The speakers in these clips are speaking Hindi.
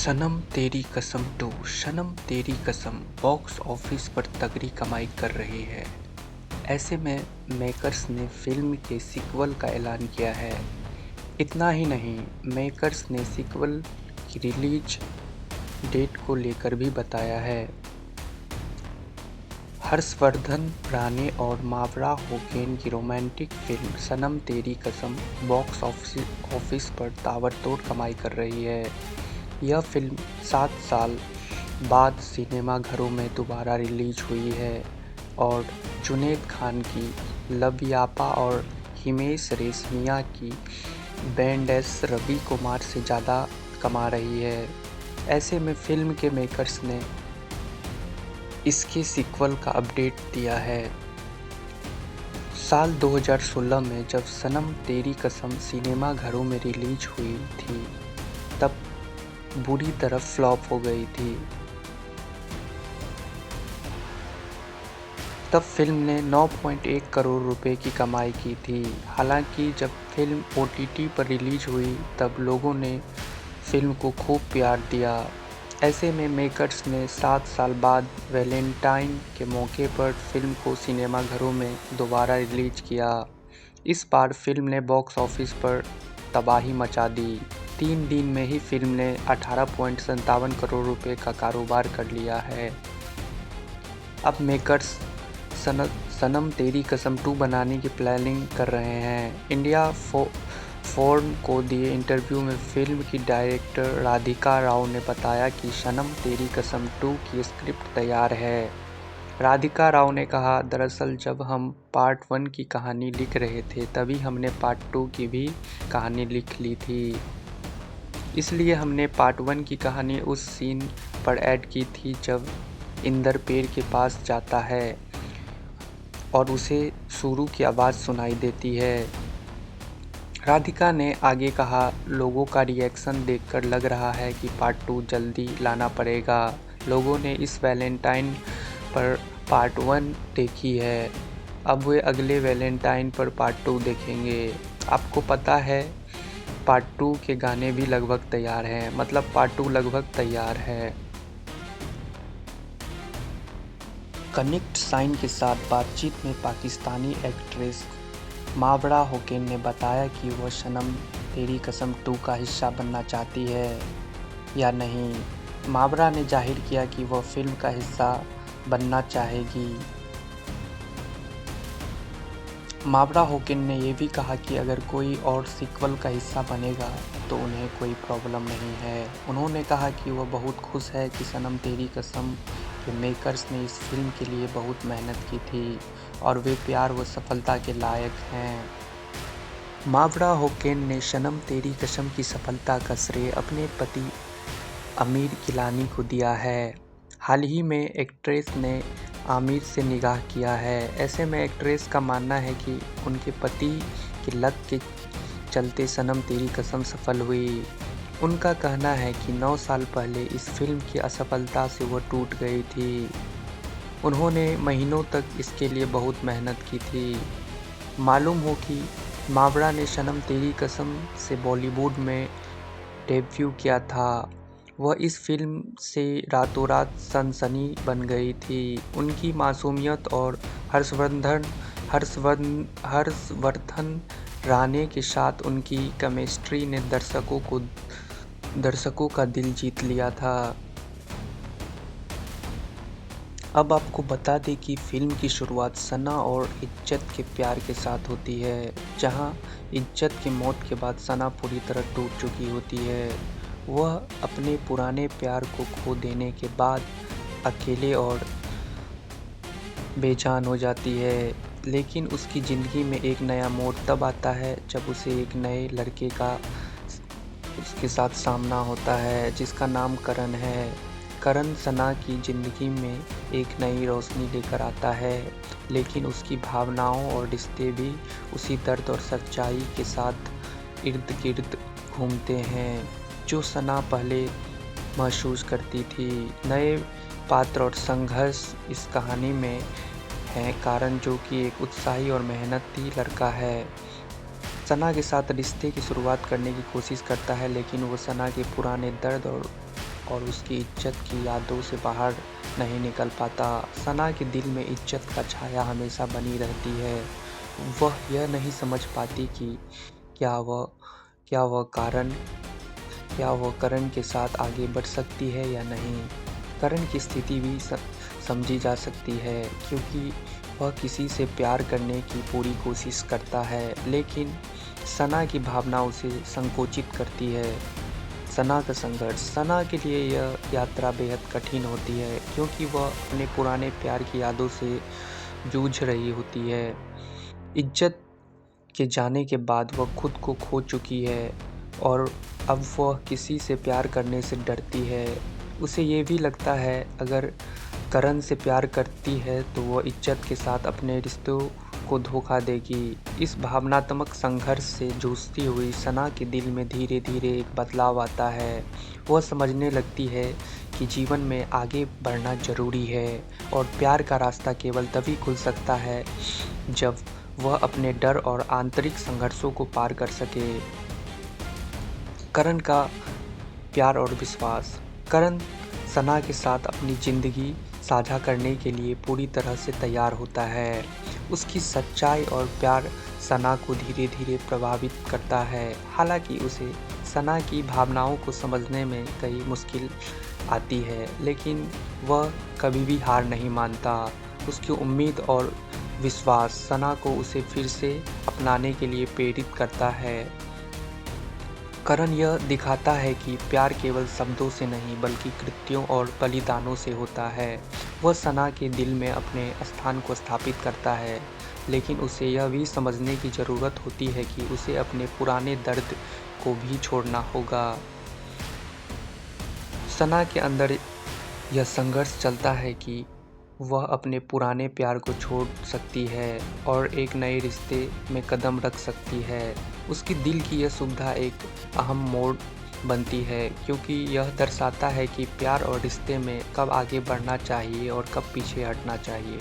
सनम तेरी कसम 2 सनम तेरी कसम बॉक्स ऑफिस पर तगड़ी कमाई कर रही है। ऐसे में मेकर्स ने फिल्म के सीक्वल का ऐलान किया है। इतना ही नहीं, मेकर्स ने सीक्वल की रिलीज डेट को लेकर भी बताया है। हर्षवर्धन राणे और मावरा होकेन की रोमांटिक फिल्म सनम तेरी कसम बॉक्स ऑफिस पर ताबड़तोड़ कमाई कर रही है। यह फिल्म 7 साल बाद सिनेमाघरों में दोबारा रिलीज हुई है और जुनैद खान की लव यापा और हिमेश रेशमिया की बैंडेस रवि कुमार से ज़्यादा कमा रही है। ऐसे में फिल्म के मेकर्स ने इसके सीक्वल का अपडेट दिया है। साल 2016 में जब सनम तेरी कसम सिनेमाघरों में रिलीज हुई थी, तब बुरी तरह फ्लॉप हो गई थी। तब फिल्म ने 9.1 करोड़ रुपए की कमाई की थी। हालांकि जब फिल्म OTT पर रिलीज हुई तब लोगों ने फिल्म को खूब प्यार दिया। ऐसे में मेकर्स ने 7 साल बाद वैलेंटाइन के मौके पर फिल्म को सिनेमाघरों में दोबारा रिलीज किया। इस बार फिल्म ने बॉक्स ऑफिस पर तबाही मचा दी। 3 दिन में ही फिल्म ने 18.57 करोड़ रुपए का कारोबार कर लिया है। अब मेकर्स सनम तेरी कसम 2 बनाने की प्लानिंग कर रहे हैं। इंडिया फोर्म को दिए इंटरव्यू में फिल्म की डायरेक्टर राधिका राव ने बताया कि सनम तेरी कसम 2 की स्क्रिप्ट तैयार है। राधिका राव ने कहा, दरअसल जब हम पार्ट 1 की कहानी लिख रहे थे तभी हमने पार्ट 2 की भी कहानी लिख ली थी। इसलिए हमने पार्ट 1 की कहानी उस सीन पर ऐड की थी जब इंदर पेड़ के पास जाता है और उसे शुरू की आवाज़ सुनाई देती है। राधिका ने आगे कहा, लोगों का रिएक्शन देखकर लग रहा है कि पार्ट 2 जल्दी लाना पड़ेगा। लोगों ने इस वैलेंटाइन पर पार्ट 1 देखी है, अब वे अगले वैलेंटाइन पर पार्ट 2 देखेंगे। आपको पता है पार्ट 2 के गाने भी लगभग तैयार हैं, मतलब पार्ट 2 लगभग तैयार है। कनेक्ट साइन के साथ बातचीत में पाकिस्तानी एक्ट्रेस मावरा होकेन ने बताया कि वह सनम तेरी कसम 2 का हिस्सा बनना चाहती है या नहीं। मावरा ने जाहिर किया कि वह फिल्म का हिस्सा बनना चाहेगी। मावरा होकेन ने यह भी कहा कि अगर कोई और सीक्वल का हिस्सा बनेगा तो उन्हें कोई प्रॉब्लम नहीं है। उन्होंने कहा कि वह बहुत खुश है कि सनम तेरी कसम के मेकर्स ने इस फिल्म के लिए बहुत मेहनत की थी और वे प्यार व सफलता के लायक हैं। मावरा होकेन ने सनम तेरी कसम की सफलता का श्रेय अपने पति आमिर गिलानी को दिया है। हाल ही में एक्ट्रेस ने आमिर से निकाह किया है। ऐसे में एक्ट्रेस का मानना है कि उनके पति की लत के चलते सनम तेरी कसम सफल हुई। उनका कहना है कि 9 साल पहले इस फिल्म की असफलता से वो टूट गई थी। उन्होंने महीनों तक इसके लिए बहुत मेहनत की थी। मालूम हो कि मावरा ने सनम तेरी कसम से बॉलीवुड में डेब्यू किया था। वह इस फिल्म से रातों रात सनसनी बन गई थी। उनकी मासूमियत और हर्षवर्धन राणे के साथ उनकी केमिस्ट्री ने दर्शकों का दिल जीत लिया था। अब आपको बता दें कि फिल्म की शुरुआत सना और इज्जत के प्यार के साथ होती है, जहां इज्जत की मौत के बाद सना पूरी तरह टूट चुकी होती है। वह अपने पुराने प्यार को खो देने के बाद अकेले और बेजान हो जाती है, लेकिन उसकी ज़िंदगी में एक नया मोड़ तब आता है जब उसे एक नए लड़के का उसके साथ सामना होता है जिसका नाम करण है। करण सना की ज़िंदगी में एक नई रोशनी लेकर आता है, लेकिन उसकी भावनाओं और रिश्ते भी उसी दर्द और सच्चाई के साथ इर्द गिर्द घूमते हैं जो सना पहले महसूस करती थी। नए पात्र और संघर्ष इस कहानी में हैं। करण, जो कि एक उत्साही और मेहनती लड़का है, सना के साथ रिश्ते की शुरुआत करने की कोशिश करता है, लेकिन वो सना के पुराने दर्द और उसकी इज्जत की यादों से बाहर नहीं निकल पाता। सना के दिल में इज्जत का छाया हमेशा बनी रहती है। वह यह नहीं समझ पाती कि क्या वह क्या वह कारण क्या वह करण के साथ आगे बढ़ सकती है या नहीं। करण की स्थिति भी समझी जा सकती है, क्योंकि वह किसी से प्यार करने की पूरी कोशिश करता है, लेकिन सना की भावना उसे संकोचित करती है। सना का संघर्ष। सना के लिए यह यात्रा बेहद कठिन होती है, क्योंकि वह अपने पुराने प्यार की यादों से जूझ रही होती है। इज्जत के जाने के बाद वह खुद को खो चुकी है और अब वह किसी से प्यार करने से डरती है। उसे ये भी लगता है अगर करण से प्यार करती है तो वह इज्जत के साथ अपने रिश्तों को धोखा देगी। इस भावनात्मक संघर्ष से जूझती हुई सना के दिल में धीरे धीरे एक बदलाव आता है। वह समझने लगती है कि जीवन में आगे बढ़ना जरूरी है और प्यार का रास्ता केवल तभी खुल सकता है जब वह अपने डर और आंतरिक संघर्षों को पार कर सके। करण का प्यार और विश्वास। करण सना के साथ अपनी जिंदगी साझा करने के लिए पूरी तरह से तैयार होता है। उसकी सच्चाई और प्यार सना को धीरे धीरे प्रभावित करता है। हालांकि उसे सना की भावनाओं को समझने में कई मुश्किल आती है, लेकिन वह कभी भी हार नहीं मानता। उसकी उम्मीद और विश्वास सना को उसे फिर से अपनाने के लिए प्रेरित करता है। करण यह दिखाता है कि प्यार केवल शब्दों से नहीं बल्कि कृत्यों और बलिदानों से होता है। वह सना के दिल में अपने स्थान को स्थापित करता है, लेकिन उसे यह भी समझने की ज़रूरत होती है कि उसे अपने पुराने दर्द को भी छोड़ना होगा। सना के अंदर यह संघर्ष चलता है कि वह अपने पुराने प्यार को छोड़ सकती है और एक नए रिश्ते में कदम रख सकती है। उसकी दिल की यह सुविधा एक अहम मोड़ बनती है, क्योंकि यह दर्शाता है कि प्यार और रिश्ते में कब आगे बढ़ना चाहिए और कब पीछे हटना चाहिए।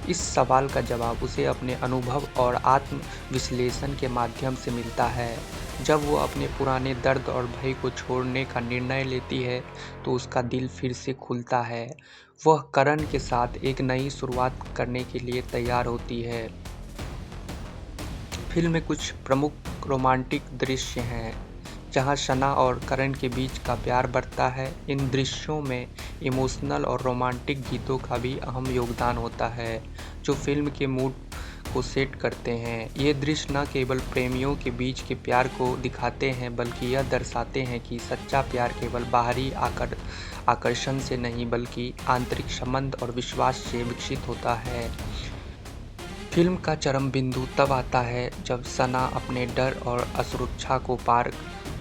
इस सवाल का जवाब उसे अपने अनुभव और आत्म विश्लेषण के माध्यम से मिलता है। जब वो अपने पुराने दर्द और भय को छोड़ने का निर्णय लेती है तो उसका दिल फिर से खुलता है। वह करण के साथ एक नई शुरुआत करने के लिए तैयार होती है। फिल्म में कुछ प्रमुख रोमांटिक दृश्य हैं जहां सना और करण के बीच का प्यार बढ़ता है। इन दृश्यों में इमोशनल और रोमांटिक गीतों का भी अहम योगदान होता है, जो फिल्म के मूड को सेट करते हैं। ये दृश्य न केवल प्रेमियों के बीच के प्यार को दिखाते हैं, बल्कि यह दर्शाते हैं कि सच्चा प्यार केवल बाहरी आकर्षण से नहीं बल्कि आंतरिक संबंध और विश्वास से विकसित होता है। फिल्म का चरम बिंदु तब आता है जब सना अपने डर और असुरक्षा को पार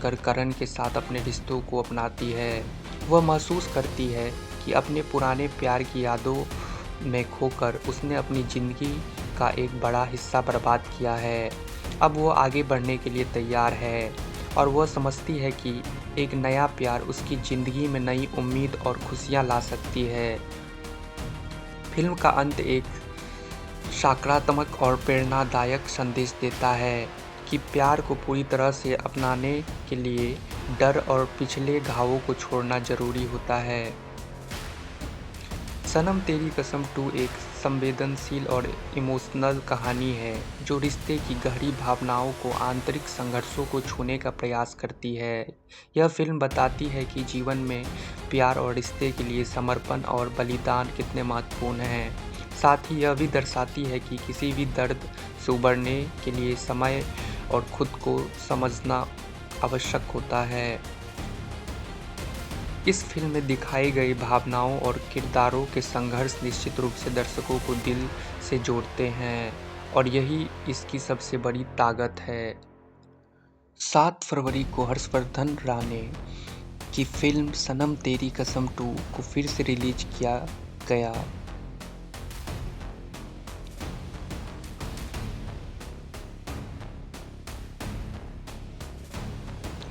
कर करण के साथ अपने रिश्तों को अपनाती है। वह महसूस करती है कि अपने पुराने प्यार की यादों में खोकर उसने अपनी ज़िंदगी का एक बड़ा हिस्सा बर्बाद किया है। अब वो आगे बढ़ने के लिए तैयार है और वह समझती है कि एक नया प्यार उसकी ज़िंदगी में नई उम्मीद और खुशियाँ ला सकती है। फिल्म का अंत एक सकारात्मक और प्रेरणादायक संदेश देता है कि प्यार को पूरी तरह से अपनाने के लिए डर और पिछले घावों को छोड़ना जरूरी होता है। सनम तेरी कसम 2 एक संवेदनशील और इमोशनल कहानी है जो रिश्ते की गहरी भावनाओं को आंतरिक संघर्षों को छूने का प्रयास करती है। यह फिल्म बताती है कि जीवन में प्यार और रिश्ते के लिए समर्पण और बलिदान कितने महत्वपूर्ण हैं। साथ ही यह भी दर्शाती है कि किसी भी दर्द से उबरने के लिए समय और खुद को समझना आवश्यक होता है। इस फिल्म में दिखाई गई भावनाओं और किरदारों के संघर्ष निश्चित रूप से दर्शकों को दिल से जोड़ते हैं और यही इसकी सबसे बड़ी ताकत है। 7 फरवरी को हर्षवर्धन राणे की फिल्म सनम तेरी कसम 2 को फिर से रिलीज किया गया।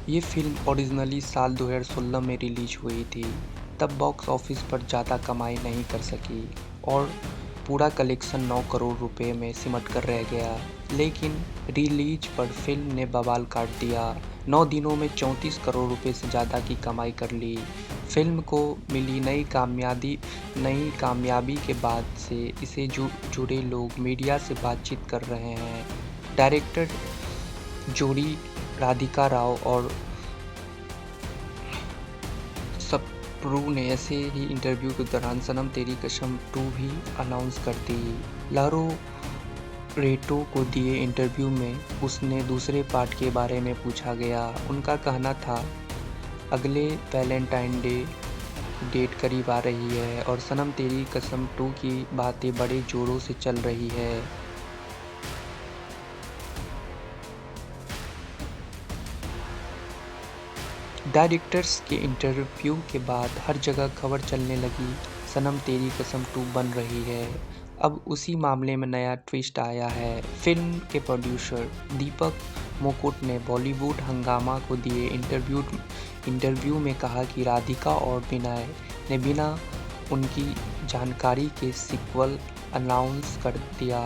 ये फिल्म ओरिजिनली साल 2016 में रिलीज हुई थी, तब बॉक्स ऑफिस पर ज़्यादा कमाई नहीं कर सकी और पूरा कलेक्शन 9 करोड़ रुपए में सिमट कर रह गया। लेकिन रिलीज पर फिल्म ने बवाल काट दिया। 9 दिनों में 34 करोड़ रुपए से ज़्यादा की कमाई कर ली। फिल्म को मिली नई कामयाबी के बाद से इसे जुड़े लोग मीडिया से बातचीत कर रहे हैं। डायरेक्टर जोड़ी राधिका राव और सप्रू ने ऐसे ही इंटरव्यू के दौरान सनम तेरी कसम 2 भी अनाउंस कर दी। लारो रेटो को दिए इंटरव्यू में उसने दूसरे पार्ट के बारे में पूछा गया। उनका कहना था, अगले वैलेंटाइन डे डेट करीब आ रही है और सनम तेरी कसम 2 की बातें बड़े जोरों से चल रही है। डायरेक्टर्स के इंटरव्यू के बाद हर जगह खबर चलने लगी, सनम तेरी कसम 2 बन रही है। अब उसी मामले में नया ट्विस्ट आया है। फिल्म के प्रोड्यूसर दीपक मुकुट ने बॉलीवुड हंगामा को दिए इंटरव्यू में कहा कि राधिका और विनय ने बिना उनकी जानकारी के सीक्वल अनाउंस कर दिया।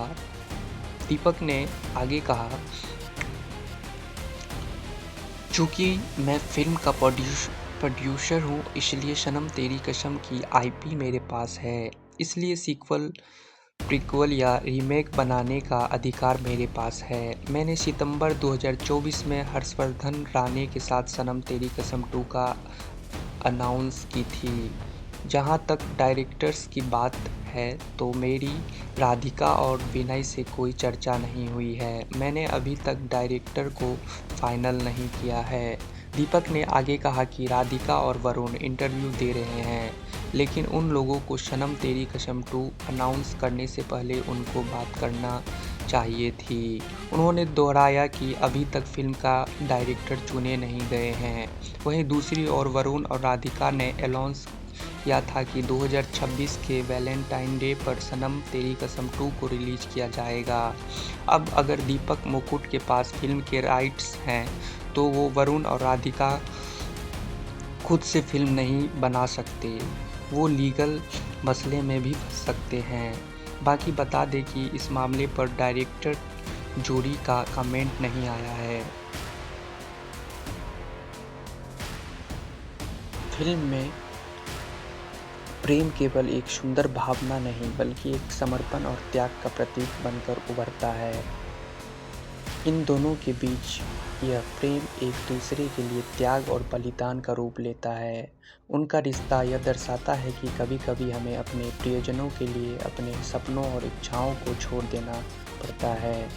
दीपक ने आगे कहा, चूँकि मैं फिल्म का प्रोड्यूसर हूँ, इसलिए सनम तेरी कसम की आईपी मेरे पास है, इसलिए सीक्वल, प्रीक्वल या रीमेक बनाने का अधिकार मेरे पास है। मैंने सितंबर 2024 में हर्षवर्धन राणे के साथ सनम तेरी कसम 2 का अनाउंस की थी। जहाँ तक डायरेक्टर्स की बात है तो मेरी राधिका और विनय से कोई चर्चा नहीं हुई है। मैंने अभी तक डायरेक्टर को फाइनल नहीं किया है। दीपक ने आगे कहा कि राधिका और वरुण इंटरव्यू दे रहे हैं, लेकिन उन लोगों को सनम तेरी कसम 2 अनाउंस करने से पहले उनको बात करना चाहिए थी। उन्होंने दोहराया कि अभी तक फिल्म का डायरेक्टर चुने नहीं गए हैं। वहीं दूसरी ओर वरुण और राधिका ने अनाउंस किया था कि 2026 के वैलेंटाइन डे पर सनम तेरी कसम 2 को रिलीज किया जाएगा। अब अगर दीपक मुकुट के पास फिल्म के राइट्स हैं तो वो वरुण और राधिका खुद से फिल्म नहीं बना सकते, वो लीगल मसले में भी फंस सकते हैं। बाकी बता दें कि इस मामले पर डायरेक्टर जोड़ी का कमेंट नहीं आया है। फिल्म में प्रेम केवल एक सुंदर भावना नहीं बल्कि एक समर्पण और त्याग का प्रतीक बनकर उभरता है। इन दोनों के बीच यह प्रेम एक दूसरे के लिए त्याग और बलिदान का रूप लेता है। उनका रिश्ता यह दर्शाता है कि कभी-कभी हमें अपने प्रियजनों के लिए अपने सपनों और इच्छाओं को छोड़ देना पड़ता है।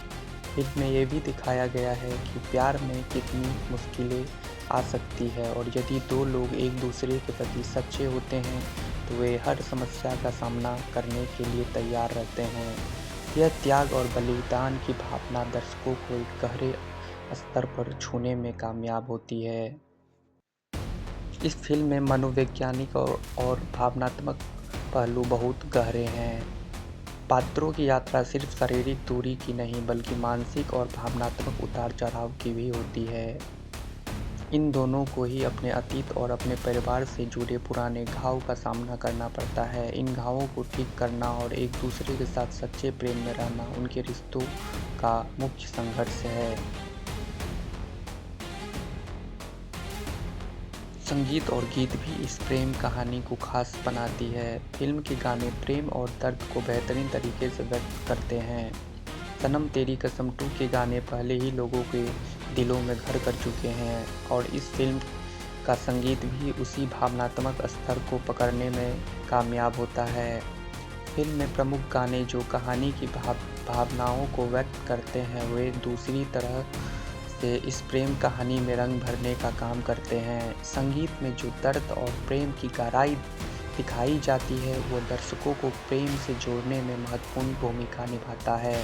फिल्म में ये भी दिखाया गया है कि प्यार में कितनी मुश्किलें आ सकती है और यदि दो लोग एक दूसरे के प्रति सच्चे होते हैं तो वे हर समस्या का सामना करने के लिए तैयार रहते हैं। यह त्याग और बलिदान की भावना दर्शकों को एक गहरे स्तर पर छूने में कामयाब होती है। इस फिल्म में मनोवैज्ञानिक और भावनात्मक पहलू बहुत गहरे हैं। पात्रों की यात्रा सिर्फ शारीरिक दूरी की नहीं बल्कि मानसिक और भावनात्मक उतार चढ़ाव की भी होती है। इन दोनों को ही अपने अतीत और अपने परिवार से जुड़े पुराने घाव का सामना करना पड़ता है। इन घावों को ठीक करना और एक दूसरे के साथ सच्चे प्रेम में रहना उनके रिश्तों का मुख्य संघर्ष है। संगीत और गीत भी इस प्रेम कहानी को खास बनाती है। फिल्म के गाने प्रेम और दर्द को बेहतरीन तरीके से व्यक्त करते हैं। सनम तेरी कसम 2 के गाने पहले ही लोगों के दिलों में घर कर चुके हैं और इस फिल्म का संगीत भी उसी भावनात्मक स्तर को पकड़ने में कामयाब होता है। फिल्म में प्रमुख गाने जो कहानी की भावनाओं को व्यक्त करते हैं वे दूसरी तरह से इस प्रेम कहानी में रंग भरने का काम करते हैं। संगीत में जो दर्द और प्रेम की गहराई दिखाई जाती है वो दर्शकों को प्रेम से जोड़ने में महत्वपूर्ण भूमिका निभाता है।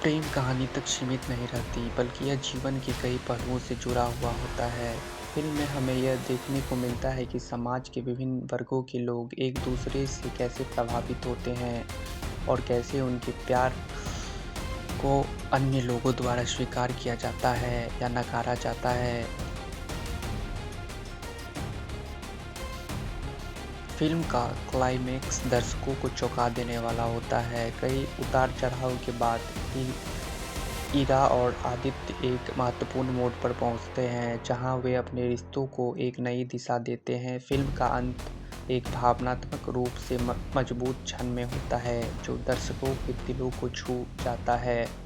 प्रेम कहानी तक सीमित नहीं रहती बल्कि यह जीवन के कई पहलुओं से जुड़ा हुआ होता है। फिल्म में हमें यह देखने को मिलता है कि समाज के विभिन्न वर्गों के लोग एक दूसरे से कैसे प्रभावित होते हैं और कैसे उनके प्यार को अन्य लोगों द्वारा स्वीकार किया जाता है या नकारा जाता है। फिल्म का क्लाइमेक्स दर्शकों को चौंका देने वाला होता है। कई उतार-चढ़ाव के बाद इरा और आदित्य एक महत्वपूर्ण मोड़ पर पहुंचते हैं, जहां वे अपने रिश्तों को एक नई दिशा देते हैं। फिल्म का अंत एक भावनात्मक रूप से मजबूत क्षण में होता है, जो दर्शकों के दिलों को छू जाता है।